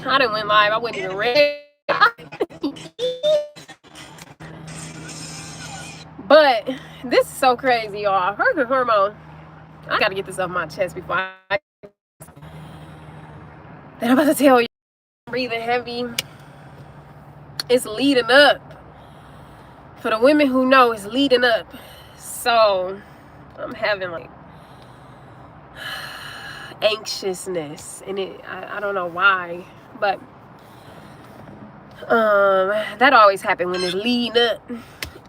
I done went live. I wasn't even ready. But this is so crazy, y'all. Hormone. I gotta get this off my chest before I. Then I'm about to tell you, I'm breathing heavy. It's leading up. For the women who know, it's leading up. So I'm having like anxiousness, and I don't know why, but that always happens when it's leading up.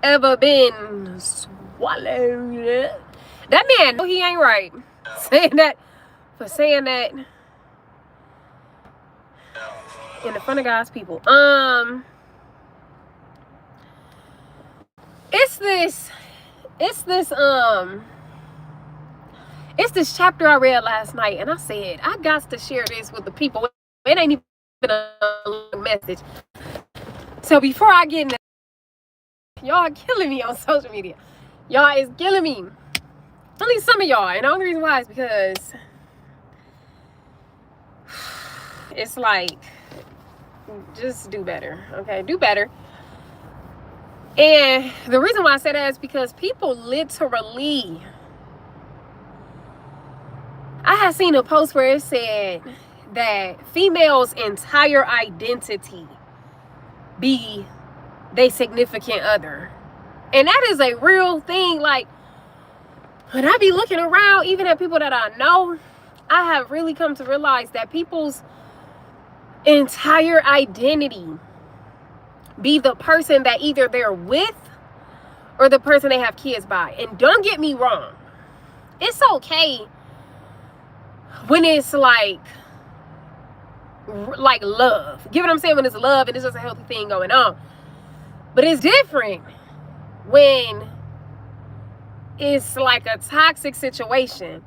Ever been swallowed? That man, no, he ain't right. Saying that in the front of God's people. It's this chapter I read last night, and I said I got to share this with the people. It ain't even a long message. So before I get into, y'all are killing me on social media. Y'all is killing me. At least some of y'all, and the only reason why is because it's like, just do better, okay? Do better. And the reason why I say that is because people literally, I had seen a post where it said that females' entire identity be their significant other. And that is a real thing. Like, when I be looking around, even at people that I know, I have really come to realize that people's entire identity be the person that either they're with or the person they have kids by. And don't get me wrong, it's okay when it's like love. Get what I'm saying? When it's love and it's just a healthy thing going on. But it's different when it's like a toxic situation.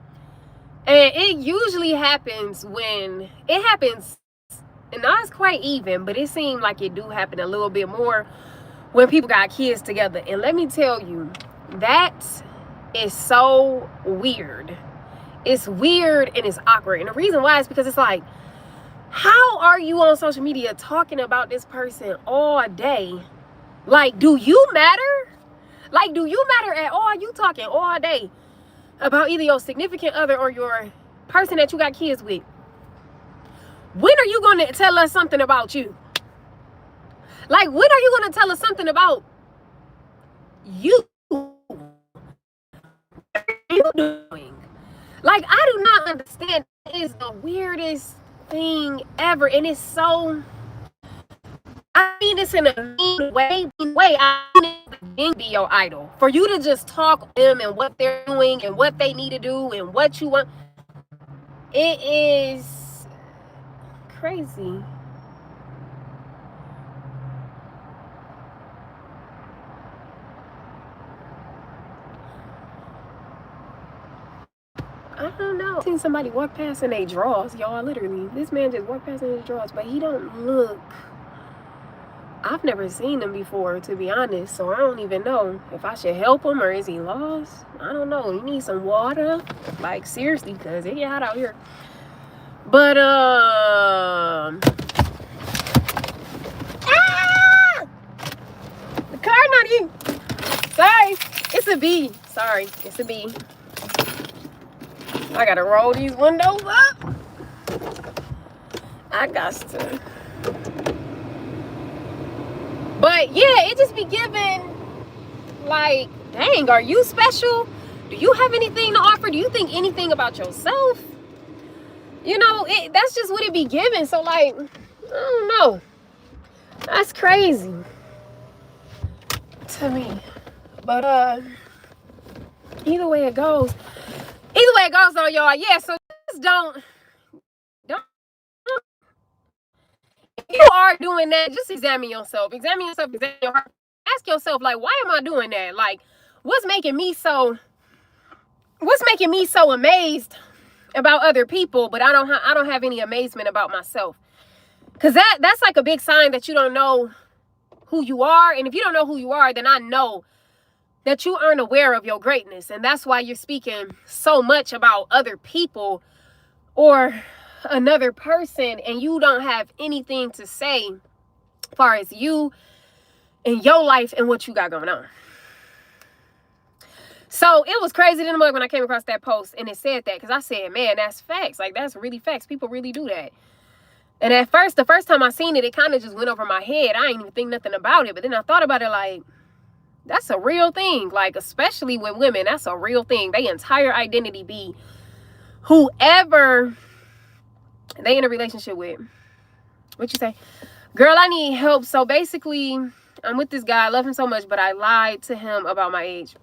And it usually happens when it happens, and not it's quite even, but it seemed like it do happen a little bit more when people got kids together. And let me tell you, that is so weird. It's weird and it's awkward. And the reason why is because it's like, how are you on social media talking about this person all day? Like, do you matter? Like, do you matter at all? You talking all day about either your significant other or your person that you got kids with. When are you going to tell us something about you? Like, when are you going to tell us something about you? What are you doing? Like, I do not understand. It is the weirdest thing ever. And it's so, I mean this in a mean way. I mean it be your idol. For you to just talk them and what they're doing and what they need to do and what you want. It is crazy. I don't know. I've seen somebody walk past in their drawers, y'all. Literally, this man just walked past in his drawers, but he don't look. I've never seen him before, to be honest, so I don't even know if I should help him or is he lost. I don't know. He needs some water, like seriously, because it get hot out here. But the car not even. Sorry, it's a bee. Sorry, it's a bee. I gotta roll these windows up. I got to. But yeah, it just be giving like, dang, are you special? Do you have anything to offer? Do you think anything about yourself? You know, that's just what it be giving. So like, I don't know. That's crazy to me. But either way it goes though, y'all. Yeah, so just don't if you are doing that, just examine yourself. Examine yourself, examine your heart. Ask yourself, like, why am I doing that? Like, what's making me so amazed about other people, but I don't have any amazement about myself? Because that's like a big sign that you don't know who you are. And if you don't know who you are, then I know that you aren't aware of your greatness. And that's why you're speaking so much about other people or another person and you don't have anything to say as far as you and your life and what you got going on. So it was crazy in the mug when I came across that post and it said that, because I said, man, that's facts. Like, that's really facts. People really do that. And at first, the first time I seen it, it kind of just went over my head. I ain't even think nothing about it. But then I thought about it like, that's a real thing. Like, especially with women, that's a real thing. Their entire identity be whoever they in a relationship with. What you say? Girl, I need help. So basically, I'm with this guy. I love him so much, but I lied to him about my age.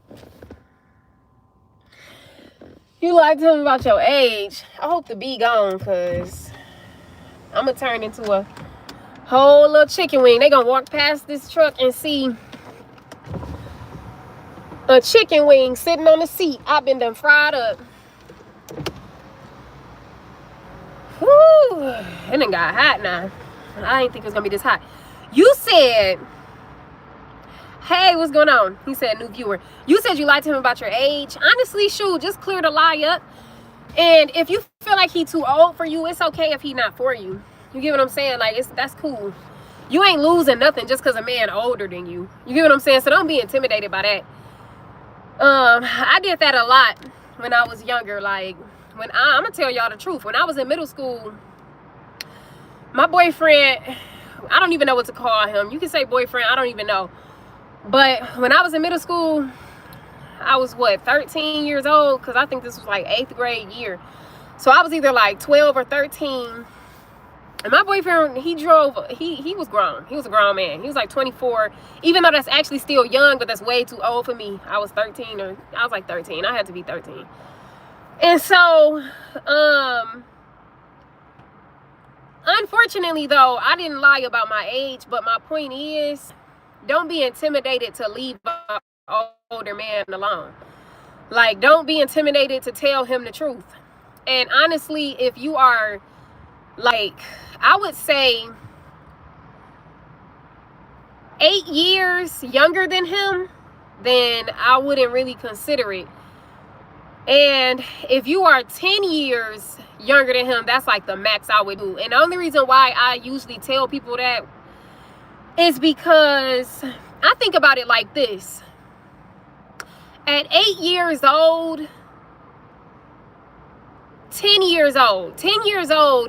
You lied to him about your age. I hope the bee gone, because I'm going to turn into a whole little chicken wing. They going to walk past this truck and see a chicken wing sitting on the seat. I've been done fried up. Whew. It done got hot now. I didn't think it was going to be this hot. You said, hey, what's going on? He said, new viewer. You said you lied to him about your age. Honestly, shoot, just clear the lie up. And if you feel like he too old for you, it's okay if he not for you. You get what I'm saying? Like, that's cool. You ain't losing nothing just because a man older than you. You get what I'm saying? So don't be intimidated by that. I did that a lot when I was younger. Like, when I'm gonna tell y'all the truth. When I was in middle school, my boyfriend, I don't even know what to call him. You can say boyfriend, I don't even know. But when I was in middle school, I was, 13 years old? Because I think this was like 8th grade year. So I was either like 12 or 13. And my boyfriend, he was grown. He was a grown man. He was like 24. Even though that's actually still young, but that's way too old for me. I was 13, or I was like 13. I had to be 13. And so, unfortunately though, I didn't lie about my age. But my point is, don't be intimidated to leave an older man alone. Like, don't be intimidated to tell him the truth. And honestly, if you are, like, I would say 8 years younger than him, then I wouldn't really consider it. And if you are 10 years younger than him, that's like the max I would do. And the only reason why I usually tell people that is because I think about it like this. At 8 years old, 10 years old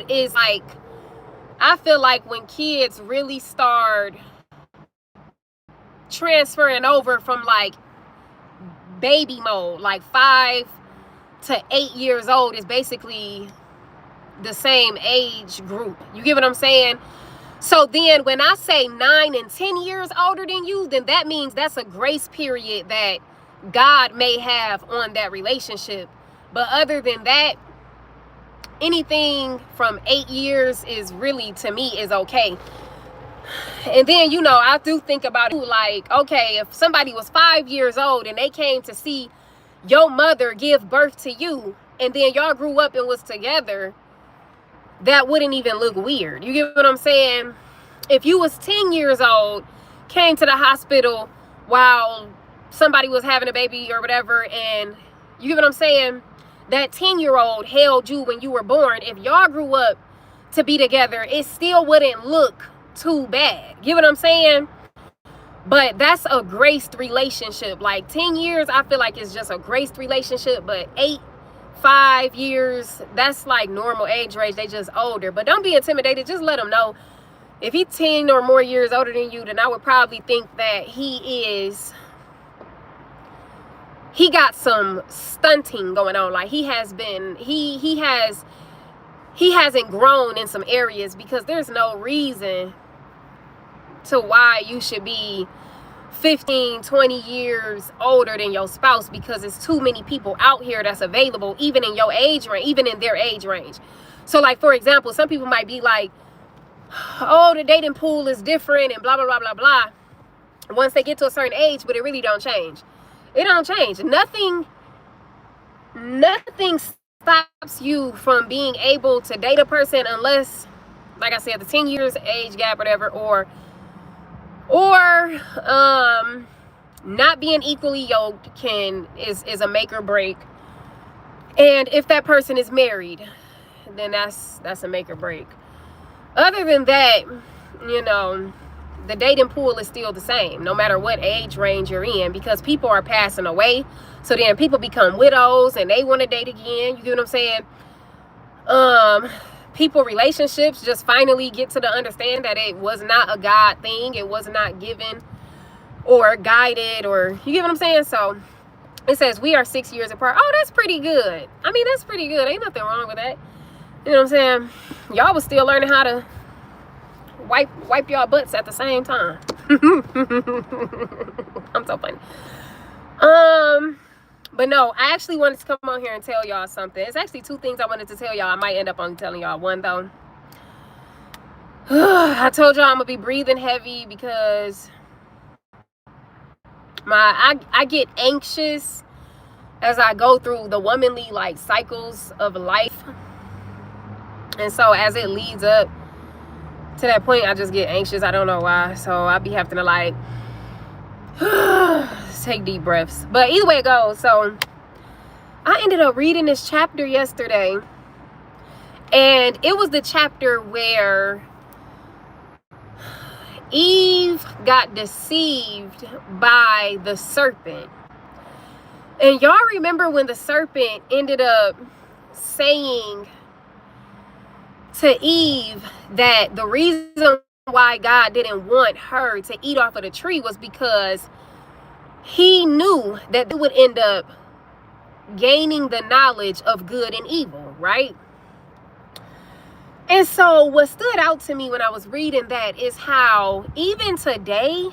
is like, I feel like when kids really start transferring over from like baby mode, like 5 to 8 years old is basically the same age group. You get what I'm saying? So then when I say 9 and 10 years older than you, then that means that's a grace period that God may have on that relationship. But other than that, anything from 8 years is really, to me, is okay. And then, you know, I do think about it like, okay, if somebody was 5 years old and they came to see your mother give birth to you, and then y'all grew up and was together, that wouldn't even look weird. You get what I'm saying? If you was 10 years old, came to the hospital while somebody was having a baby or whatever, and you get what I'm saying? That 10-year-old held you when you were born. If y'all grew up to be together, it still wouldn't look too bad. You get what I'm saying? But that's a graced relationship. Like 10 years, I feel like it's just a graced relationship. But 5 years, that's like normal age range. They just older. But don't be intimidated. Just let them know. If he's 10 or more years older than you, then I would probably think that he got some stunting going on. Like he hasn't grown in some areas, because there's no reason to why you should be 15, 20 years older than your spouse, because it's too many people out here that's available, even in your age range, even in their age range. So like, for example, some people might be like, oh, the dating pool is different and blah, blah, blah, blah, blah, once they get to a certain age, but it really don't change. It don't change. Nothing stops you from being able to date a person unless, like I said, the 10 years age gap, whatever, or not being equally yoked is a make or break. And if that person is married, then that's a make or break. Other than that, you know, the dating pool is still the same, no matter what age range you're in, because people are passing away. So then people become widows and they want to date again. You get what I'm saying? People relationships just finally get to the understand that it was not a God thing. It was not given or guided, or you get what I'm saying? So it says we are 6 years apart. Oh, that's pretty good. I mean, that's pretty good. Ain't nothing wrong with that. You know what I'm saying? Y'all was still learning how to wipe y'all butts at the same time. I'm so funny. But no, I actually wanted to come on here and tell y'all something. It's actually two things I wanted to tell y'all. I might end up only telling y'all one though. I told y'all I'm gonna be breathing heavy because I get anxious as I go through the womanly like cycles of life. And so as it leads up to that point, I just get anxious. I don't know why. So I be having to like take deep breaths. But either way it goes, so I ended up reading this chapter yesterday, and it was the chapter where Eve got deceived by the serpent. And y'all remember when the serpent ended up saying to Eve that the reason why God didn't want her to eat off of the tree was because he knew that they would end up gaining the knowledge of good and evil, right? And so what stood out to me when I was reading that is how even today,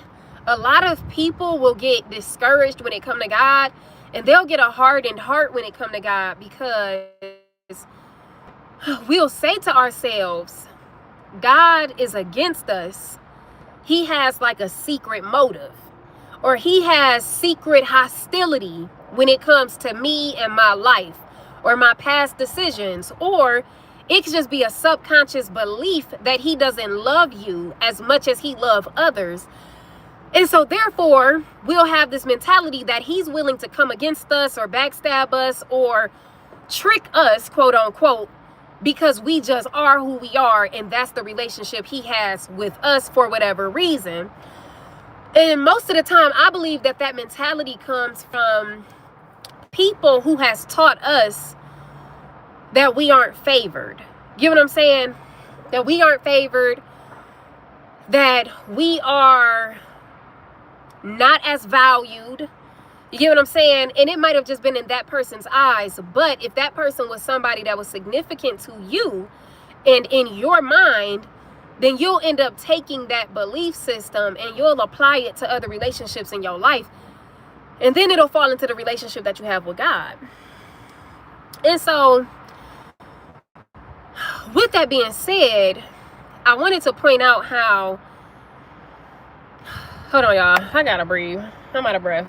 a lot of people will get discouraged when it comes to God, and they'll get a hardened heart when it comes to God, because we'll say to ourselves, God is against us. He has like a secret motive, or he has secret hostility when it comes to me and my life or my past decisions, or it could just be a subconscious belief that he doesn't love you as much as he loves others. And so therefore, we'll have this mentality that he's willing to come against us or backstab us or trick us, quote unquote, because we just are who we are, and that's the relationship he has with us for whatever reason. And most of the time, I believe that that mentality comes from people who has taught us that we aren't favored. You know what I'm saying? That we aren't favored, that we are not as valued. You get what I'm saying? And it might have just been in that person's eyes, but if that person was somebody that was significant to you and in your mind, then you'll end up taking that belief system and you'll apply it to other relationships in your life. And then it'll fall into the relationship that you have with God. And so, with that being said, I wanted to point out how, hold on y'all, I gotta breathe. I'm out of breath.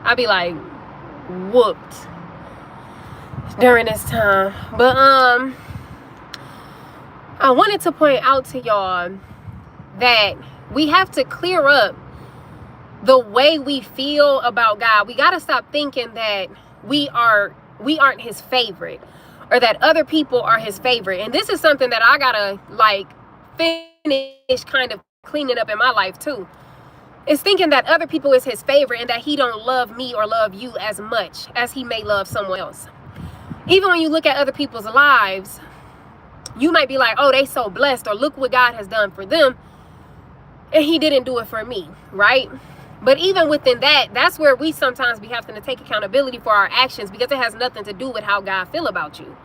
I'll be like whooped during this time. But I wanted to point out to y'all that we have to clear up the way we feel about God. We got to stop thinking that we aren't his favorite, or that other people are his favorite. And this is something that I gotta like finish kind of cleaning up in my life too. Is thinking that other people is his favorite and that he don't love me or love you as much as he may love someone else. Even when you look at other people's lives, you might be like, oh, they so blessed, or look what God has done for them and he didn't do it for me, right? But even within that, that's where we sometimes be having to take accountability for our actions, because it has nothing to do with how God feel about you.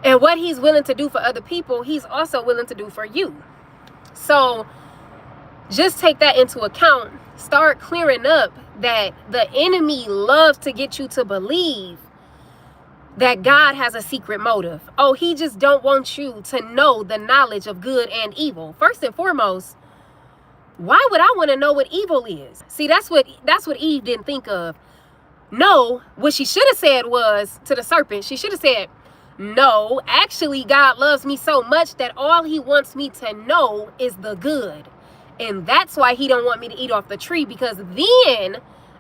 And what he's willing to do for other people, he's also willing to do for you. So just take that into account. Start clearing up that the enemy loves to get you to believe that God has a secret motive. Oh, he just don't want you to know the knowledge of good and evil. First and foremost, why would I want to know what evil is? See, that's what Eve didn't think of. No, what she should have said was to the serpent, she should have said, no, actually God loves me so much that all he wants me to know is the good. And that's why he don't want me to eat off the tree, because then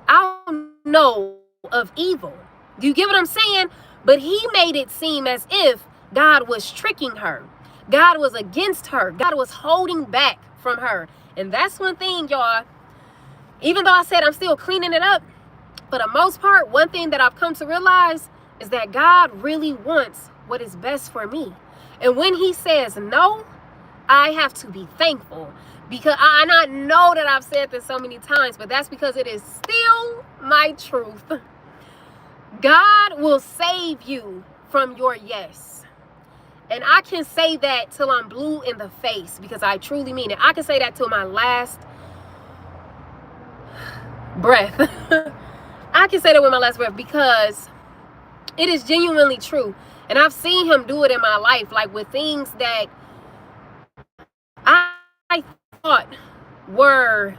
I'll know of evil. Do you get what I'm saying? But he made it seem as if God was tricking her. God was against her. God was holding back from her. And that's one thing, y'all. Even though I said I'm still cleaning it up, for the most part, one thing that I've come to realize is that God really wants what is best for me. And when he says no, I have to be thankful. Because I know that I've said this so many times, but that's because it is still my truth. God will save you from your yes. And I can say that till I'm blue in the face, because I truly mean it. I can say that till my last breath. I can say that with my last breath, because it is genuinely true. And I've seen him do it in my life, like with things that I thought were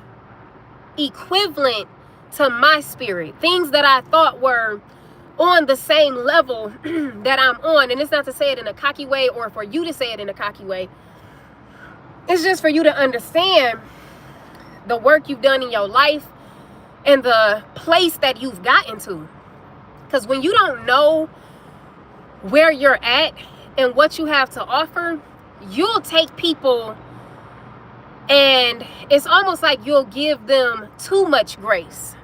equivalent to my spirit. Things that I thought were on the same level that I'm on. And it's not to say it in a cocky way or for you to say it in a cocky way. It's just for you to understand the work you've done in your life and the place that you've gotten to. Because when you don't know where you're at and what you have to offer, you'll take people and it's almost like you'll give them too much grace.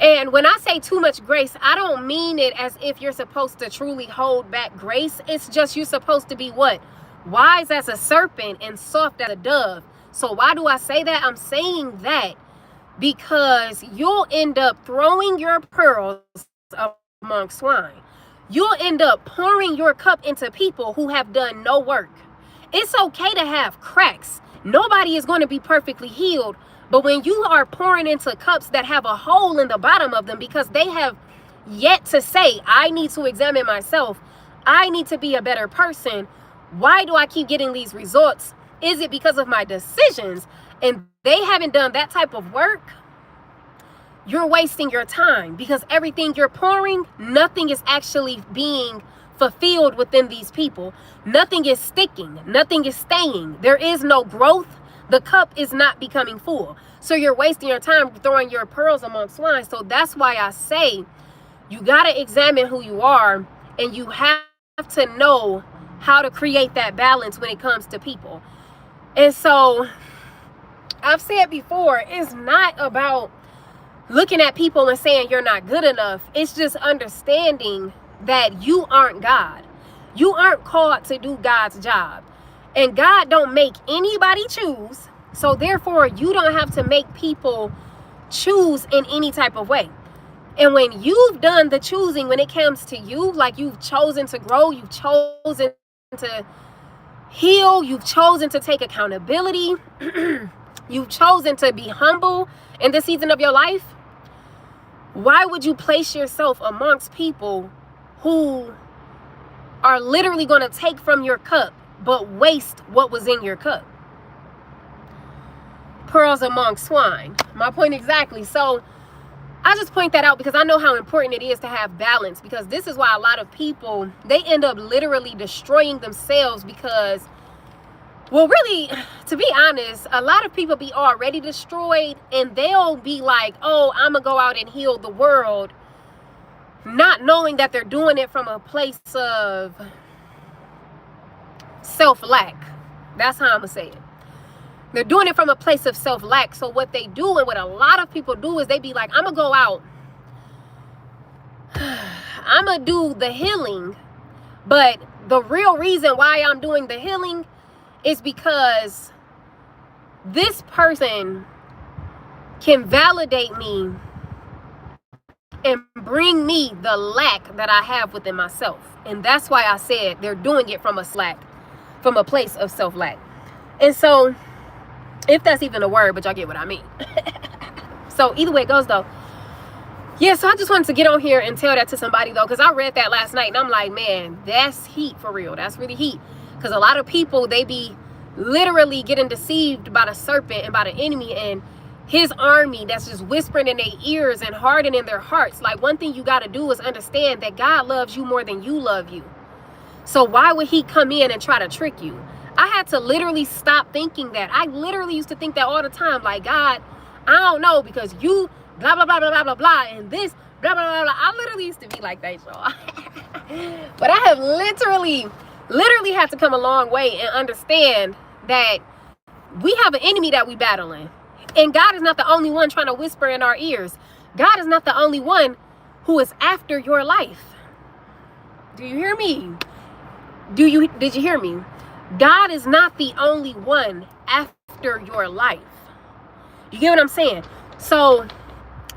And when I say too much grace, I don't mean it as if you're supposed to truly hold back grace. It's just you're supposed to be what? Wise as a serpent and soft as a dove. So why do I say that? I'm saying that because you'll end up throwing your pearls among swine. You'll end up pouring your cup into people who have done no work. It's okay to have cracks. Nobody is going to be perfectly healed. But when you are pouring into cups that have a hole in the bottom of them because they have yet to say, I need to examine myself. I need to be a better person. Why do I keep getting these results? Is it because of my decisions? And they haven't done that type of work. You're wasting your time, because everything you're pouring, nothing is actually being fulfilled within these people. Nothing is sticking. Nothing is staying. There is no growth. The cup is not becoming full. So you're wasting your time throwing your pearls among swine. So that's why I say you got to examine who you are, and you have to know how to create that balance when it comes to people. And so I've said before, it's not about looking at people and saying you're not good enough. It's just understanding that you aren't God. You aren't called to do God's job. And God don't make anybody choose. So therefore, you don't have to make people choose in any type of way. And when you've done the choosing, when it comes to you, like you've chosen to grow, you've chosen to heal, you've chosen to take accountability, you've chosen to be humble in this season of your life, why would you place yourself amongst people who are literally going to take from your cup but waste what was in your cup? Pearls among swine. My point exactly. So I just point that out because I know how important it is to have balance, because this is why a lot of people, they end up literally destroying themselves because, well, really, to be honest, a lot of people be already destroyed and they'll be like, oh, I'm going to go out and heal the world, not knowing that they're doing it from a place of self-lack. That's how I'm going to say it. They're doing it from a place of self-lack. So what they do, and what a lot of people do, is they be like, I'm going to go out. I'm going to do the healing. But the real reason why I'm doing the healing is because this person can validate me and bring me the lack that I have within myself. And that's why I said they're doing it from a place of self-lack. And so, if that's even a word, but y'all get what I mean. So either way it goes though. Yeah, so I just wanted to get on here and tell that to somebody though, because I read that last night and I'm like, man, that's heat for real. That's really heat. Because a lot of people, they be literally getting deceived by the serpent and by the enemy and his army that's just whispering in their ears and hardening their hearts. Like, one thing you got to do is understand that God loves you more than you love you. So why would he come in and try to trick you? I had to literally stop thinking that. I literally used to think that all the time. Like, God, I don't know, because you blah, blah, blah, blah, blah, blah, blah, and this, blah, blah, blah, blah. I literally used to be like that, y'all. But I have literally had to come a long way and understand that we have an enemy that we battling. And God is not the only one trying to whisper in our ears. God is not the only one who is after your life. Do you hear me? Did you hear me? God is not the only one after your life. You get what I'm saying? So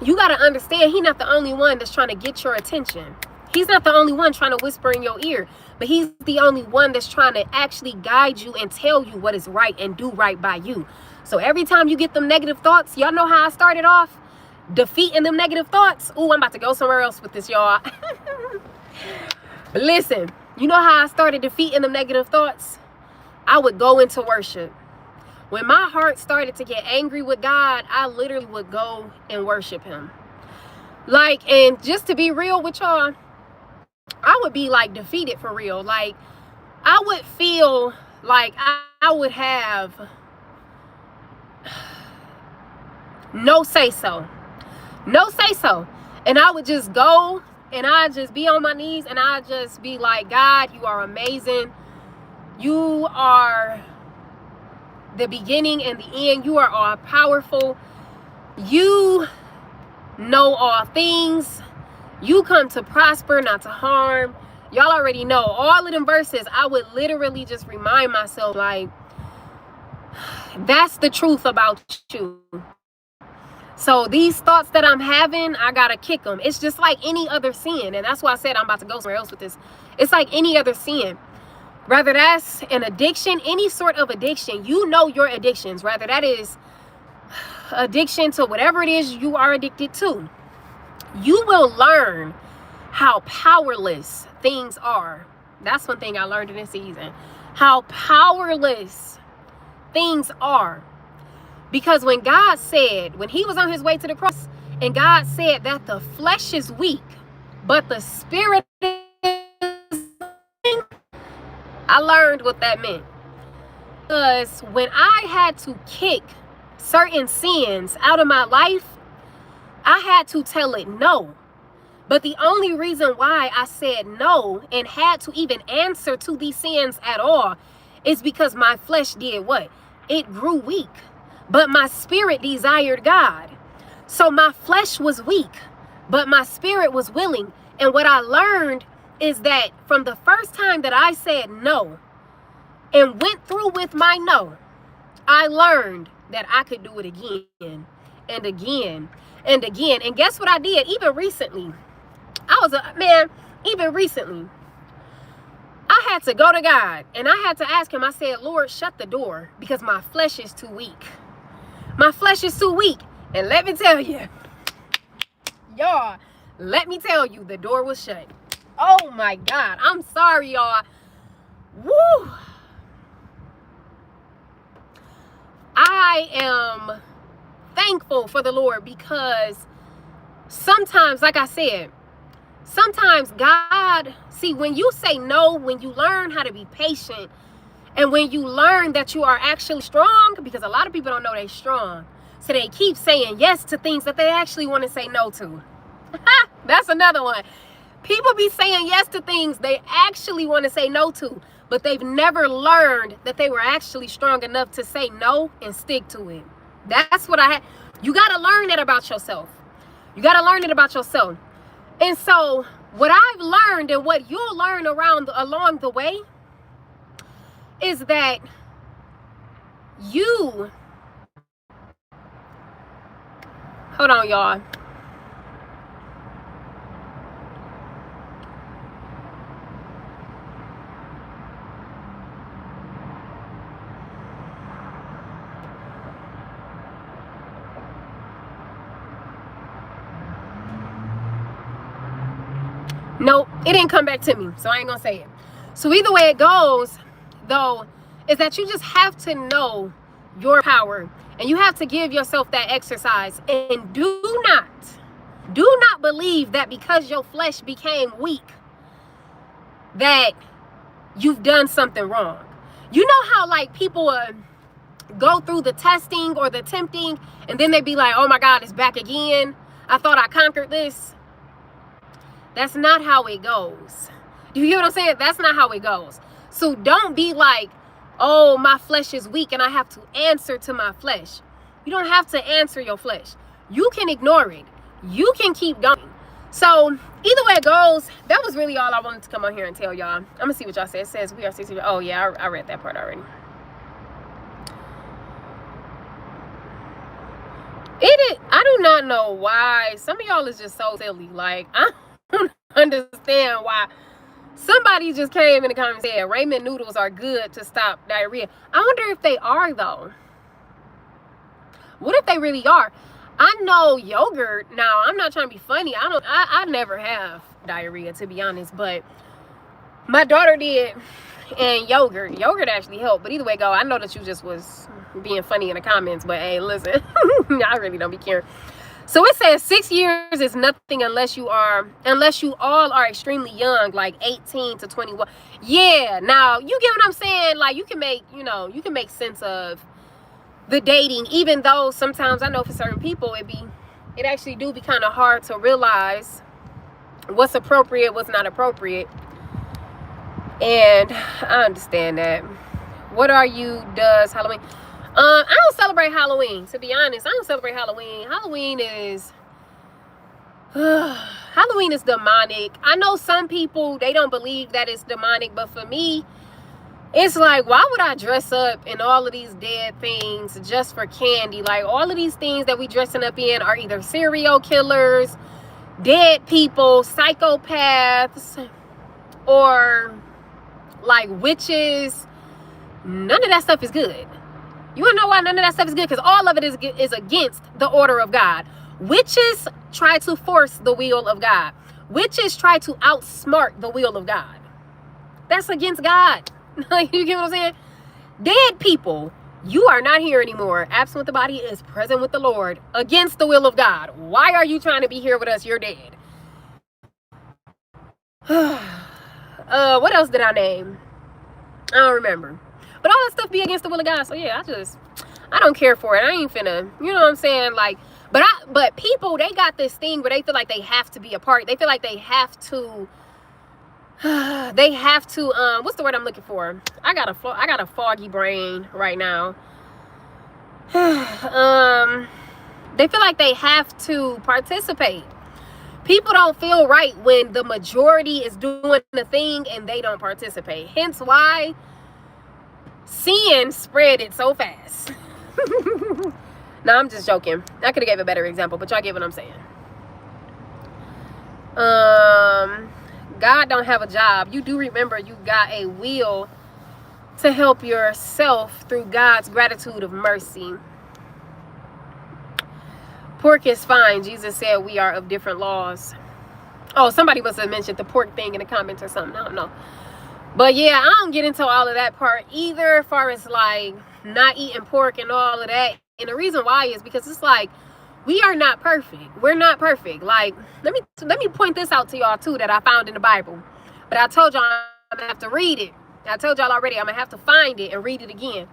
you got to understand, he's not the only one that's trying to get your attention. He's not the only one trying to whisper in your ear, but he's the only one that's trying to actually guide you and tell you what is right and do right by you. So every time you get them negative thoughts, y'all know how I started off? Defeating them negative thoughts. Ooh, I'm about to go somewhere else with this, y'all. But listen, you know how I started defeating them negative thoughts? I would go into worship. When my heart started to get angry with God, I literally would go and worship him. Like, and just to be real with y'all, I would be like defeated for real. Like, I would feel like I would have no say so. And I would just go and I'd just be on my knees and I'd just be like, God, you are amazing. You are the beginning and the end. You are all powerful. You know all things. You come to prosper, not to harm. Y'all already know all of them verses. I would literally just remind myself, like, that's the truth about you. So these thoughts that I'm having, I gotta kick them. It's just like any other sin. And that's why I said I'm about to go somewhere else with this. It's like any other sin. Whether that's an addiction, any sort of addiction, you know your addictions. Whether that is addiction to whatever it is you are addicted to. You will learn how powerless things are. That's one thing I learned in this season. How powerless things are. Because when God said, when he was on his way to the cross, and God said that the flesh is weak, but the spirit is weak, I learned what that meant. Because when I had to kick certain sins out of my life, I had to tell it no. But the only reason why I said no and had to even answer to these sins at all is because my flesh did what? It grew weak. But my spirit desired God. So my flesh was weak, but my spirit was willing. And what I learned is that from the first time that I said no and went through with my no, I learned that I could do it again and again and again. And guess what I did? Even recently, even recently, I had to go to God and I had to ask him. I said, Lord, shut the door because my flesh is too weak. My flesh is too weak. And let me tell you, y'all, let me tell you, the door was shut. Oh my God. I'm sorry, y'all. Woo. I am thankful for the Lord because sometimes, like I said, sometimes God, see, when you say no, when you learn how to be patient, and when you learn that you are actually strong, because a lot of people don't know they're strong, so they keep saying yes to things that they actually want to say no to. That's another one. People be saying yes to things they actually want to say no to, but they've never learned that they were actually strong enough to say no and stick to it. That's what I had. You got to learn that about yourself. You got to learn it about yourself. And so what I've learned and what you'll learn along the way is that you, hold on, y'all. Nope, it didn't come back to me, so I ain't gonna say it. So either way it goes, though, is that you just have to know your power and you have to give yourself that exercise. And do not believe that because your flesh became weak that you've done something wrong. You know how like people go through the testing or the tempting and then they be like, oh my God, it's back again. I thought I conquered this. That's not how it goes. Do you get what I'm saying? That's not how it goes. So don't be like, oh, my flesh is weak and I have to answer to my flesh. You don't have to answer your flesh. You can ignore it. You can keep going. So either way it goes, that was really all I wanted to come on here and tell y'all. I'm gonna see what y'all say. It says we are 60. Oh yeah, I read that part already. I do not know why some of y'all is just so silly. Like, I don't understand why somebody just came in the comments and said ramen noodles are good to stop diarrhea. I wonder if they are though. What if they really are? I know yogurt. Now, I'm not trying to be funny. I never have diarrhea, to be honest, but my daughter did, and yogurt actually helped. But either way go, I know that you just was being funny in the comments, but hey, listen, I really don't be caring. So it says 6 years is nothing unless you all are extremely young, like 18 to 21. Yeah, now you get what I'm saying? Like, you can make sense of the dating, even though sometimes I know for certain people it actually do be kind of hard to realize what's appropriate, what's not appropriate. And I understand that. What are you does Halloween? I don't celebrate Halloween, to be honest. I don't celebrate Halloween. Halloween is demonic. I know some people, they don't believe that it's demonic, but for me, it's like, why would I dress up in all of these dead things just for candy? Like, all of these things that we dressing up in are either serial killers, dead people, psychopaths, or like witches. None of that stuff is good. You want to know why none of that stuff is good? Because all of it is against the order of God. Witches try to force the will of God. Witches try to outsmart the will of God. That's against God. You get what I'm saying? Dead people, you are not here anymore. Absent with the body is present with the Lord. Against the will of God. Why are you trying to be here with us? You're dead. What else did I name? I don't remember. But all that stuff be against the will of God. So yeah, I don't care for it. I ain't finna, you know what I'm saying? Like, but people, they got this thing where they feel like they have to be a part. They feel like they have to, what's the word I'm looking for? I got a foggy brain right now. They feel like they have to participate. People don't feel right when the majority is doing the thing and they don't participate. Hence why sin spread it so fast. No, I'm just joking. I could have gave a better example, but y'all get what I'm saying. God don't have a job. You do remember you got a will to help yourself through God's gratitude of mercy. Pork is fine. Jesus said we are of different laws. Oh, somebody must have mentioned the pork thing in the comments or something. I don't know. But yeah, I don't get into all of that part either, as far as like not eating pork and all of that. And the reason why is because it's like, we are not perfect. We're not perfect. Like, let me point this out to y'all too that I found in the Bible. But I told y'all I'm gonna have to read it. I told y'all already I'm gonna have to find it and read it again.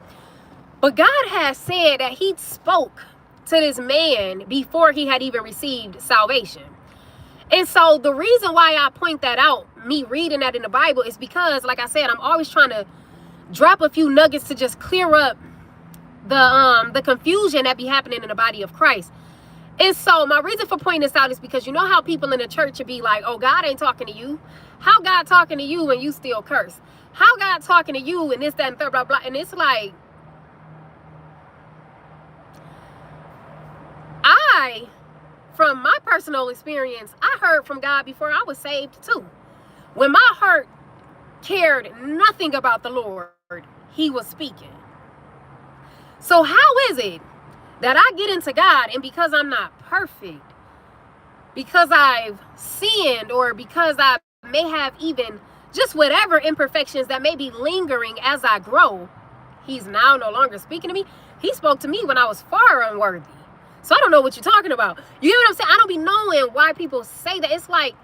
But God has said that he spoke to this man before he had even received salvation. And so the reason why I point that out, me reading that in the Bible, is because, like I said, I'm always trying to drop a few nuggets to just clear up the confusion that be happening in the body of Christ. And so my reason for pointing this out is because you know how people in the church would be like, oh, God ain't talking to you. How God talking to you when you still curse? How God talking to you and this, that, and third, blah, blah. And it's like, from my personal experience, I heard from God before I was saved too. When my heart cared nothing about the Lord, he was speaking. So how is it that I get into God, and because I'm not perfect, because I've sinned, or because I may have even just whatever imperfections that may be lingering as I grow, he's now no longer speaking to me? He spoke to me when I was far unworthy. So I don't know what you're talking about. You know what I'm saying? I don't be knowing why people say that. It's like,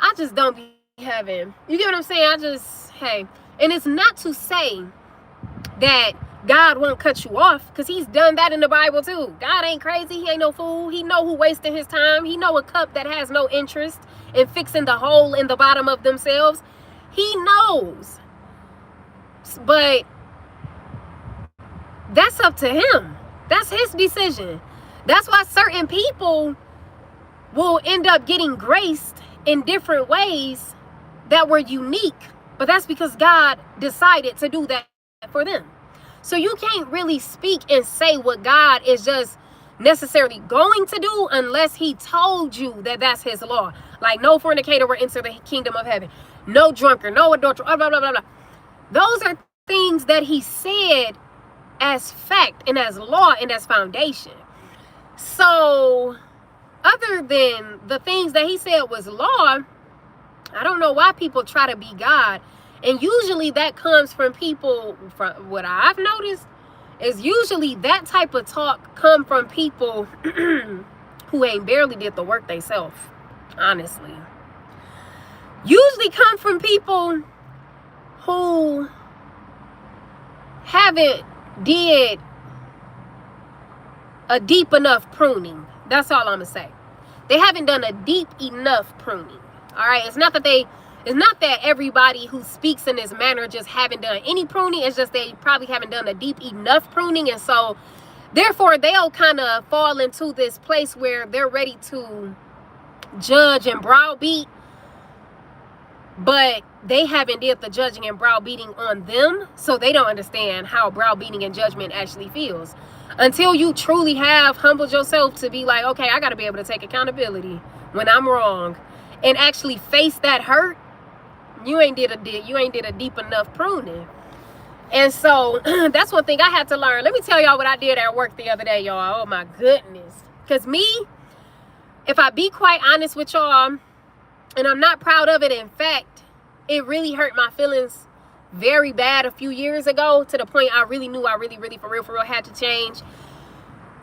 I just don't be having, you get what I'm saying? Hey. And it's not to say that God won't cut you off, because he's done that in the Bible too. God ain't crazy. He ain't no fool. He know who wasting his time. He know a cup that has no interest in fixing the hole in the bottom of themselves. He knows. But that's up to him. That's his decision. That's why certain people will end up getting graced in different ways that were unique. But that's because God decided to do that for them. So you can't really speak and say what God is just necessarily going to do unless he told you that that's his law. Like, no fornicator will enter the kingdom of heaven. No drunkard, no adulterer, blah, blah, blah, blah. Those are things that he said as fact and as law and as foundation. So other than the things that he said was law, I don't know why people try to be God. And usually that comes from people, from what I've noticed, is usually that type of talk come from people who ain't barely did the work themselves, honestly. Usually come from people who haven't did a deep enough pruning. That's all I'm gonna say. They haven't done a deep enough pruning. All right, it's not that everybody who speaks in this manner just haven't done any pruning. It's just they probably haven't done a deep enough pruning, and so therefore they'll kind of fall into this place where they're ready to judge and browbeat, but they haven't did the judging and browbeating on them, so they don't understand how browbeating and judgment actually feels. Until you truly have humbled yourself to be like, okay, I got to be able to take accountability when I'm wrong and actually face that hurt, you ain't did a deep enough pruning. And so that's one thing I had to learn. Let me tell y'all what I did at work the other day, y'all. Oh my goodness. Because me, if I be quite honest with y'all, and I'm not proud of it, in fact, it really hurt my feelings very bad a few years ago, to the point I really knew I really for real had to change.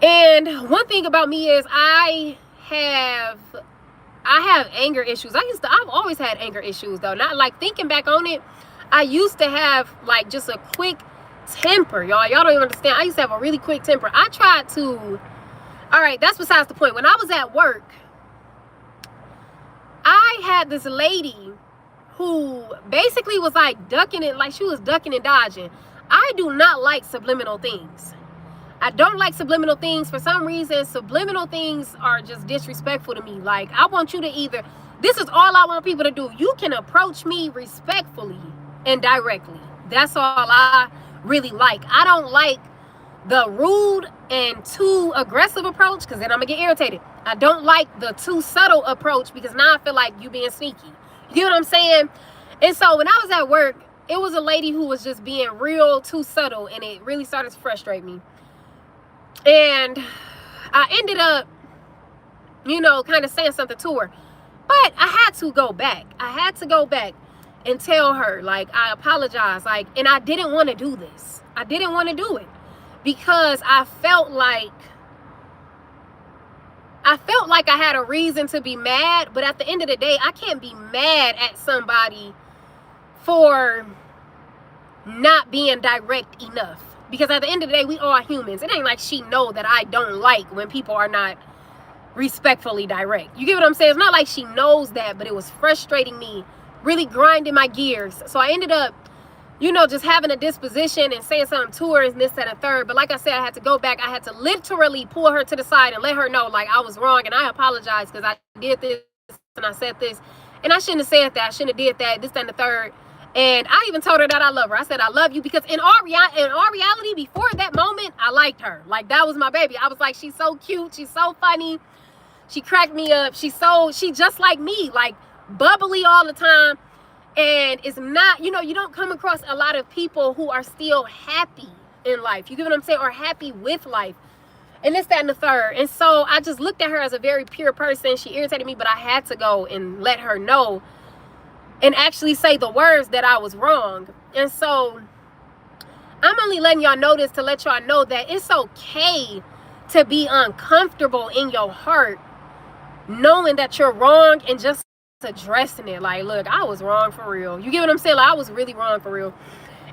And one thing about me is I have anger issues. I've always had anger issues though. Not like, thinking back on it, I used to have like just a quick temper, y'all. Y'all don't even understand. I used to have a really quick temper. I tried to, all right, that's besides the point. When I was at work, I had this lady who basically was like ducking it, like she was ducking and dodging. I do not like subliminal things. I don't like subliminal things. For some reason, subliminal things are just disrespectful to me. Like, I want you to either, this is all I want people to do. You can approach me respectfully and directly. That's all I really like. I don't like the rude and too aggressive approach, because then I'm gonna get irritated. I don't like the too subtle approach, because now I feel like you being sneaky. You know what I'm saying? And so when I was at work, it was a lady who was just being real too subtle, and it really started to frustrate me. And I ended up, you know, kind of saying something to her. But I had to go back. I had to go back and tell her, like, I apologize. Like, and I didn't want to do this. I didn't want to do it because I felt like I had a reason to be mad. But at the end of the day, I can't be mad at somebody for not being direct enough. Because at the end of the day, we are humans. It ain't like she know that I don't like when people are not respectfully direct. You get what I'm saying? It's not like she knows that, but it was frustrating me, really grinding my gears. So I ended up, you know, just having a disposition and saying something to her and this, that, and third. But like I said, I had to go back. I had to literally pull her to the side and let her know, like, I was wrong. And I apologize because I did this and I said this. And I shouldn't have said that. I shouldn't have did that, this, that, and the third. And I even told her that I love her. I said, I love you, because in all reality, before that moment, I liked her. Like, that was my baby. I was like, she's so cute. She's so funny. She cracked me up. She just like me, like bubbly all the time. And it's not, you know, you don't come across a lot of people who are still happy in life. You get what I'm saying? Or happy with life. And this, that, and the third. And so I just looked at her as a very pure person. She irritated me, but I had to go and let her know and actually say the words that I was wrong. And so I'm only letting y'all know this to let y'all know that it's okay to be uncomfortable in your heart, knowing that you're wrong, and just addressing it. Like, look, I was wrong for real. You get what I'm saying? Like, I was really wrong for real.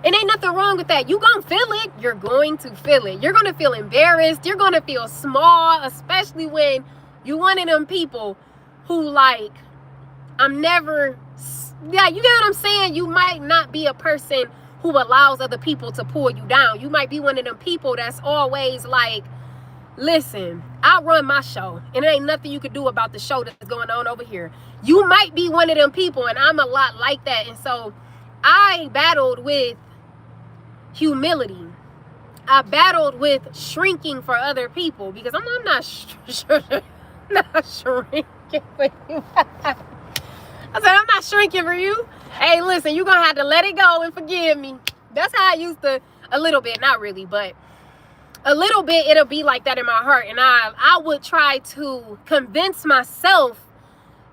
And ain't nothing wrong with that. You gonna feel it. You're going to feel it. You're gonna feel embarrassed. You're gonna feel small, especially when you one of them people who like, I'm never, yeah, you get what I'm saying? You might not be a person who allows other people to pull you down. You might be one of them people that's always like, listen, I run my show and there ain't nothing you can do about the show that's going on over here. You might be one of them people, and I'm a lot like that. And so I battled with humility. I battled with shrinking for other people because I'm not not shrinking for you. I said, I'm not shrinking for you. Hey, listen, you're going to have to let it go and forgive me. That's how I used to, a little bit, not really, but a little bit, it'll be like that in my heart. And I would try to convince myself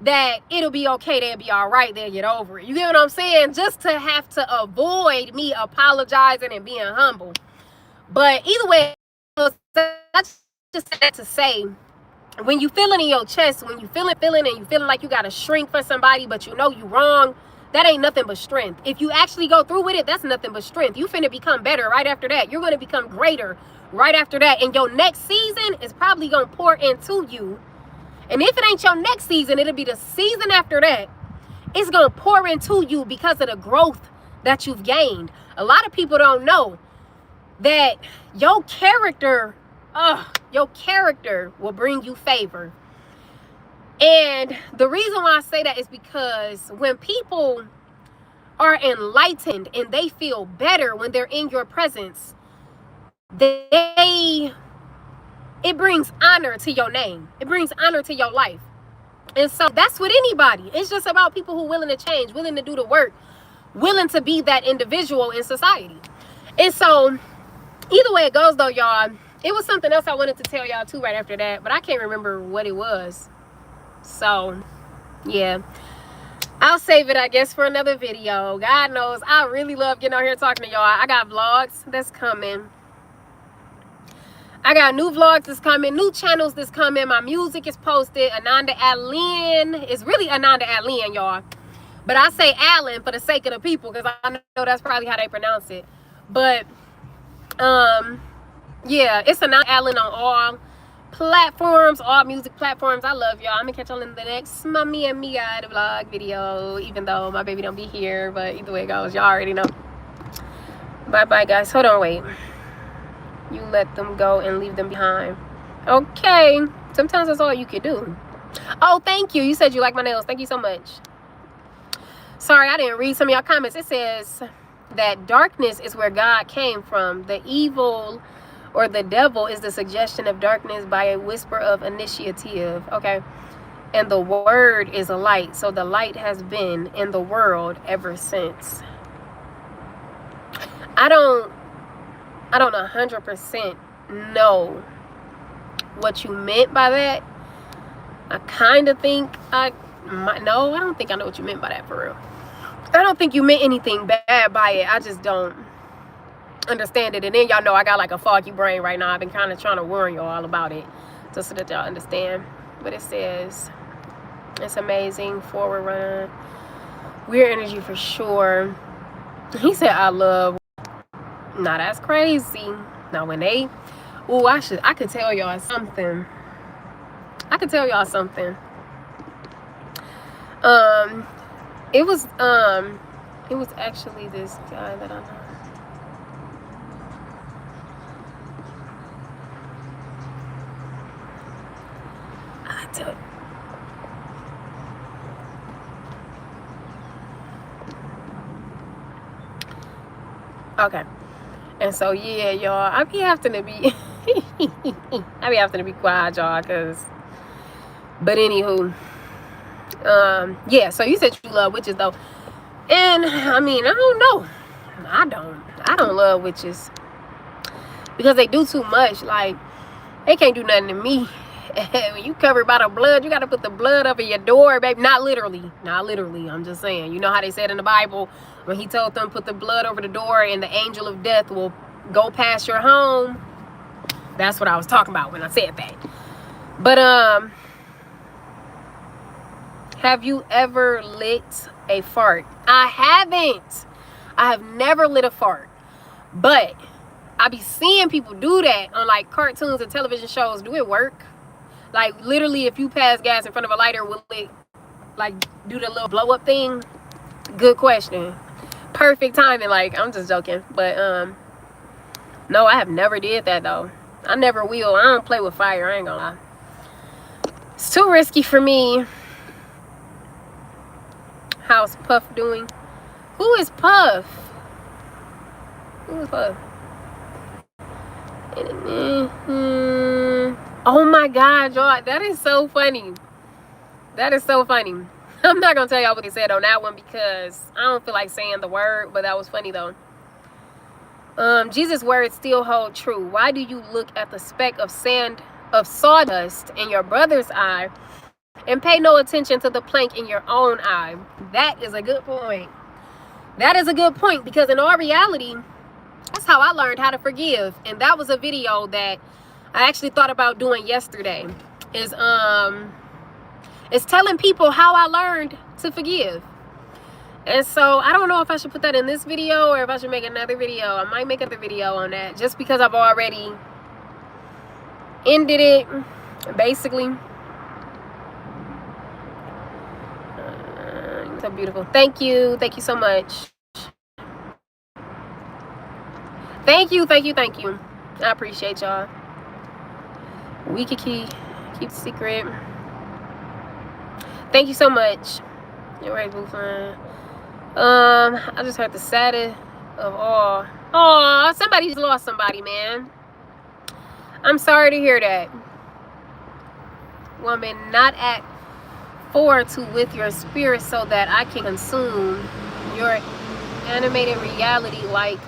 that it'll be okay, they'll be all right, they'll get over it. You get what I'm saying? Just to have to avoid me apologizing and being humble. But either way, that's just to say, when you feeling in your chest, when you feeling and you feeling like you gotta shrink for somebody, but you know you wrong, that ain't nothing but strength. If you actually go through with it, that's nothing but strength. You finna become better right after that. You're gonna become greater right after that. And your next season is probably gonna pour into you. And if it ain't your next season, it'll be the season after that. It's gonna pour into you because of the growth that you've gained. A lot of people don't know that your character will bring you favor. And the reason why I say that is because when people are enlightened and they feel better when they're in your presence, it brings honor to your name. It brings honor to your life. And so that's with anybody. It's just about people who are willing to change, willing to do the work, willing to be that individual in society. And so either way it goes though, y'all, it was something else I wanted to tell y'all too right after that, but I can't remember what it was. So yeah, I'll save it, I guess, for another video. God knows I really love getting out here talking to y'all. I got vlogs that's coming. I got new vlogs that's coming, new channels that's coming. My music is posted. Annda Allenn. It's really Annda Allenn, y'all. But I say Allen for the sake of the people because I know that's probably how they pronounce it. But yeah, it's Annda Allenn on all platforms, all music platforms. I love y'all. I'm gonna catch y'all in the next Mommy and Me Guide vlog video, even though my baby don't be here. But either way it goes, y'all already know. Bye bye, guys. Hold on, wait. You let them go and leave them behind. Okay, sometimes that's all you can do. Oh, thank you. You said you like my nails. Thank you so much. Sorry, I didn't read some of y'all comments. It says that darkness is where God came from. The evil or the devil is the suggestion of darkness by a whisper of initiative. Okay. And the word is a light. So the light has been in the world ever since. I don't 100% know what you meant by that. I kind of think I don't think I know what you meant by that for real. I don't think you meant anything bad by it. I just don't understand it. And then y'all know I got like a foggy brain right now. I've been kind of trying to warn y'all all about it just so that y'all understand. But it says, it's amazing, forward run, weird energy for sure. He said, I love. Now that's crazy. Now when they, I could tell y'all something. It was actually this guy that I know. I tell you. Okay. And so yeah, y'all, I be having to be quiet, y'all, but anywho, yeah, so you said you love witches though. And I mean, I don't know. I don't love witches because they do too much. Like, they can't do nothing to me. When you covered by the blood, you got to put the blood over your door, baby. Not literally. I'm just saying. You know how they said in the Bible when he told them put the blood over the door and the angel of death will go past your home. That's what I was talking about when I said that. But have you ever lit a fart? I haven't. I have never lit a fart. But I be seeing people do that on like cartoons and television shows. Do it work? Like literally, if you pass gas in front of a lighter, will it like do the little blow up thing? Good question. Perfect timing. Like, I'm just joking, but no, I have never did that though. I never will. I don't play with fire. I ain't gonna lie. It's too risky for me. How's Puff doing? Who is Puff? Who is Puff? Oh my God, y'all. That is so funny. That is so funny. I'm not going to tell y'all what they said on that one because I don't feel like saying the word, but that was funny though. Jesus' words still hold true. Why do you look at the speck of sawdust in your brother's eye and pay no attention to the plank in your own eye? That is a good point. That is a good point, because in all reality, that's how I learned how to forgive. And that was a video that I actually thought about doing yesterday. Is telling people how I learned to forgive. And so I don't know if I should put that in this video or if I should make another video. I might make another video on that just because I've already ended it, basically. So beautiful. Thank you so much. Thank you. I appreciate y'all. We could keep the secret. Thank you so much. You're right, boo fine. I just heard the saddest of all. Oh, somebody just lost somebody, man. I'm sorry to hear that. Woman, not at forward to with your spirit so that I can consume your animated reality like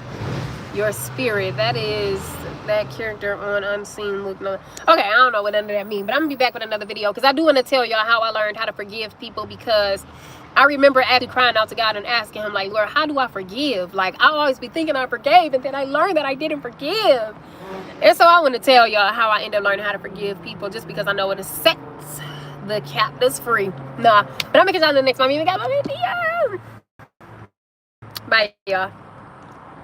your spirit. That is that character on Unseen Look. No. Okay, I don't know what none of that means, but I'm gonna be back with another video because I do want to tell y'all how I learned how to forgive people, because I remember actually crying out to God and asking him, like, Lord, how do I forgive? Like, I always be thinking I forgave, and then I learned that I didn't forgive. And so I want to tell y'all how I ended up learning how to forgive people, just because I know it sets the captives free. Nah, but I'm gonna catch y'all in the next one. I even got my video. Bye, y'all.